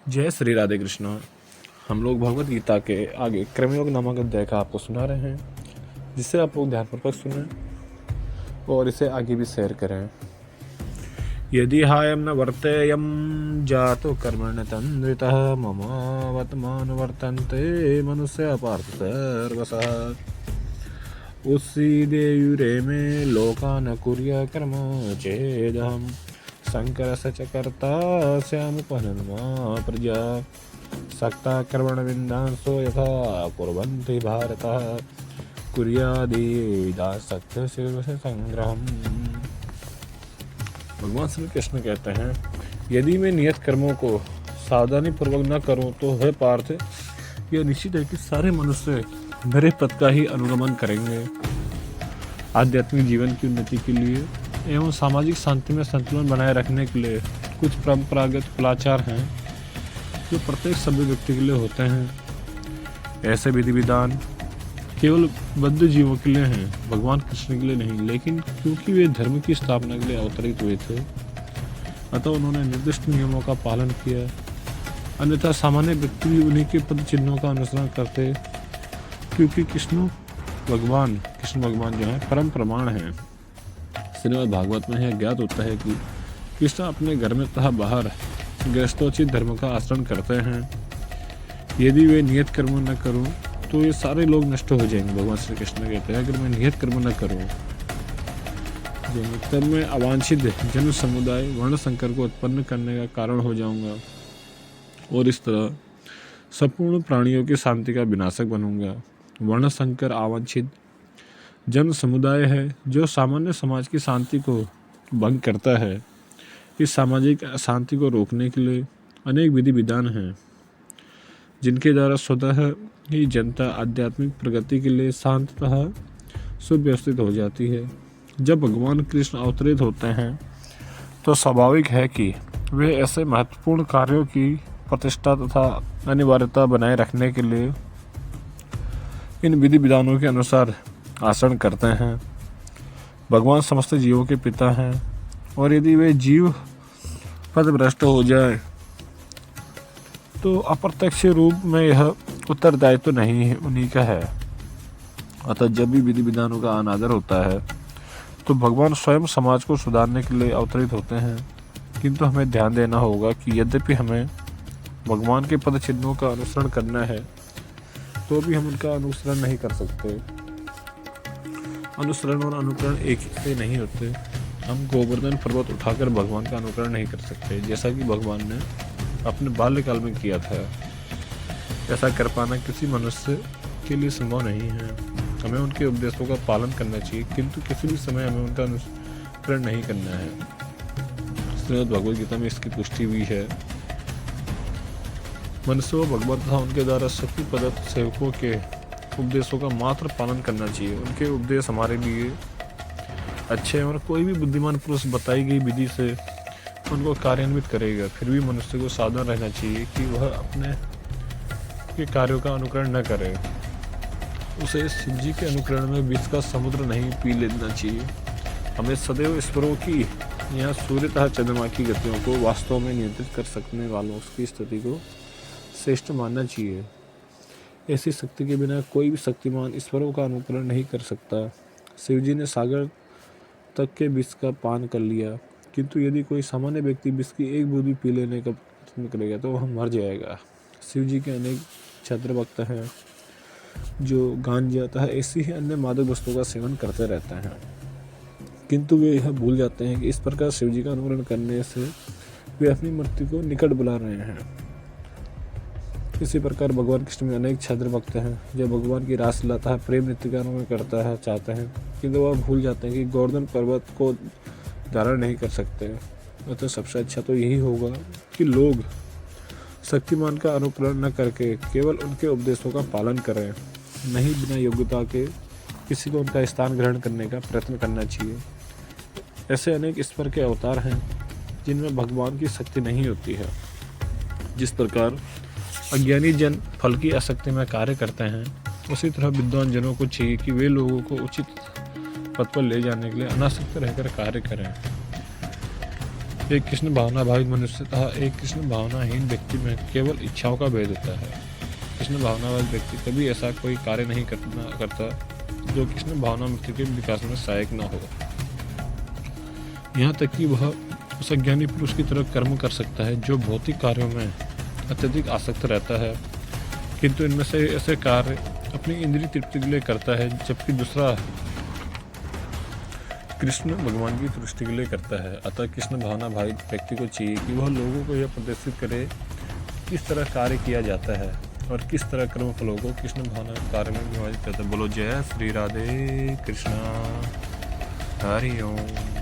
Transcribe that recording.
जय श्री राधे कृष्ण। हम लोग भगवत गीता के आगे कर्मयोग नामक अध्याय का आपको सुना रहे हैं, जिससे आप लोग ध्यानपूर्वक सुनें और इसे आगे भी शेयर करें। यदि हायं न वर्तेयं जातो कर्मण्य तन्वितः मम वर्तमान वर्तन्ते मनुष्य पार्थ सर्वशः उसी देयुरे में लोका न कुर्या कर्म चेदहम् शंकर सच कर्ता श्यामुपहनमा प्रजा सक्ता कर्मण विन्दांसो यथा कुर्वन्ति भारतः कुर्यादीदासक्त शिव से संग्रहम्। भगवान श्री कृष्ण कहते हैं, यदि मैं नियत कर्मों को सावधानी पूर्वक न करूं तो है पार्थ, यह निश्चित है कि सारे मनुष्य मेरे पद का ही अनुगमन करेंगे। आध्यात्मिक जीवन की उन्नति के लिए एवं सामाजिक शांति में संतुलन बनाए रखने के लिए कुछ परंपरागत कुलाचार हैं जो प्रत्येक सभ्य व्यक्ति के लिए होते हैं। ऐसे विधि विधान केवल बद्ध जीवों के लिए हैं, भगवान कृष्ण के लिए नहीं। लेकिन क्योंकि वे धर्म की स्थापना के लिए अवतरित हुए थे, अतः उन्होंने निर्दिष्ट नियमों का पालन किया। अन्यथा सामान्य व्यक्ति भी उन्हीं के पद चिन्हों का अनुसरण करते, क्योंकि कृष्ण भगवान जो है परम प्रमाण है। श्रीमद् भागवत में यह ज्ञात होता है कि कृष्ण अपने घर में तथा बाहर गृहस्थोचित धर्म का आचरण करते हैं। यदि वे नियत कर्म न करूं तो ये सारे लोग नष्ट हो जाएंगे। भगवान श्री कृष्ण कहते हैं, अगर मैं नियत कर्म न करूं तब मैं अवांछित जन समुदाय वर्ण संकर को उत्पन्न करने का कारण हो जाऊंगा और इस तरह संपूर्ण प्राणियों की शांति का विनाशक बनूंगा। वर्ण संकर अवांछित जन समुदाय है जो सामान्य समाज की शांति को भंग करता है। इस सामाजिक अशांति को रोकने के लिए अनेक विधि विधान हैं, जिनके द्वारा स्वतः ही जनता आध्यात्मिक प्रगति के लिए शांत तथा सुव्यवस्थित हो जाती है। जब भगवान कृष्ण अवतरित होते हैं तो स्वाभाविक है कि वे ऐसे महत्वपूर्ण कार्यों की प्रतिष्ठा तथा अनिवार्यता बनाए रखने के लिए इन विधि विधानों के अनुसार आचरण करते हैं। भगवान समस्त जीवों के पिता हैं और यदि वे जीव पथभ्रष्ट हो जाए तो अप्रत्यक्ष रूप में यह उत्तरदायित्व तो नहीं है उन्हीं का है। अतः जब भी विधि विधानों का अनादर होता है तो भगवान स्वयं समाज को सुधारने के लिए अवतरित होते हैं। किंतु हमें ध्यान देना होगा कि यद्यपि हमें भगवान के पद चिन्हों का अनुसरण करना है तो भी हम उनका अनुसरण नहीं कर सकते। अनुसरण और अनुकरण एक ही से नहीं होते। हम गोवर्धन पर्वत उठाकर भगवान का अनुकरण नहीं कर सकते, जैसा कि भगवान ने अपने बाल्यकाल में किया था। ऐसा कर पाना किसी मनुष्य के लिए संभव नहीं है। हमें उनके उपदेशों का पालन करना चाहिए, किंतु किसी भी समय हमें उनका अनुसरण नहीं करना है। श्रीमद् भगवद गीता में इसकी पुष्टि हुई है। मनुष्य व भगवान तथा उनके द्वारा शक्ति प्रदत्त सेवकों के उपदेशों का मात्र पालन करना चाहिए। उनके उपदेश हमारे लिए अच्छे हैं और कोई भी बुद्धिमान पुरुष बताई गई विधि से उनको कार्यान्वित करेगा। फिर भी मनुष्य को सावधान रहना चाहिए कि वह अपने के कार्यों का अनुकरण न करे। उसे शिव जी के अनुकरण में विष का समुद्र नहीं पी लेना चाहिए। हमें सदैव ईश्वरों की या सूर्य तथा चंद्रमा की गतियों को वास्तव में नियंत्रित कर सकने वालों की स्थिति को श्रेष्ठ मानना चाहिए। ऐसी शक्ति के बिना कोई भी शक्तिमान ईश्वरों का अनुकरण नहीं कर सकता। शिव जी ने सागर तक के विष का पान कर लिया, किंतु यदि कोई सामान्य व्यक्ति विष की एक बूंद भी पी लेने का प्रयत्न करेगा तो वह मर जाएगा। शिव जी के अनेक छात्र भक्त हैं जो गांजा तथा ऐसी ही अन्य मादक वस्तुओं का सेवन करते रहते हैं, किंतु वे यह भूल जाते हैं कि इस प्रकार शिव जी का अनुकरण करने से वे अपनी मृत्यु को निकट बुला रहे हैं। इसी प्रकार भगवान कृष्ण में अनेक छात्र भक्त हैं जो भगवान की रासलीला तथा प्रेम नृत्य का अनुकरण चाहते हैं, किंतु वह भूल जाते हैं कि गोवर्धन पर्वत को धारण नहीं कर सकते। अतः सबसे अच्छा तो यही होगा कि लोग शक्तिमान का अनुकरण न करके केवल उनके उपदेशों का पालन करें, नहीं बिना योग्यता के किसी को उनका स्थान ग्रहण करने का प्रयत्न करना चाहिए। ऐसे अनेक ईश्वर के अवतार हैं जिनमें भगवान की शक्ति नहीं होती है। जिस प्रकार अज्ञानी जन फल की आसक्ति में कार्य करते हैं, उसी तरह विद्वान जनों को चाहिए कि वे लोगों को उचित पद पर ले जाने के लिए अनासक्त रहकर कार्य करें। एक कृष्ण भावना भावित मनुष्य तथा एक कृष्ण भावनाहीन व्यक्ति में केवल इच्छाओं का भेद होता है। कृष्ण भावनावाद व्यक्ति कभी ऐसा कोई कार्य नहीं करता जो कृष्ण भावना व्यक्ति के विकास में सहायक न हो। यहाँ तक कि वह उस अज्ञानी पुरुष की तरह कर्म कर सकता है जो भौतिक कार्यों में अत्यधिक आसक्त रहता है, किंतु इनमें से ऐसे कार्य अपनी इंद्रिय तृप्ति के लिए करता है, जबकि दूसरा कृष्ण भगवान की तुष्टि के लिए करता है। अतः कृष्ण भावना भावित व्यक्ति को चाहिए कि वह लोगों को यह प्रदर्शित करे किस तरह कार्य किया जाता है और किस तरह कर्म फलों को कृष्ण भावना कार्य में विभाजित करता है। बोलो जय श्री राधे कृष्णा, हरि ओम।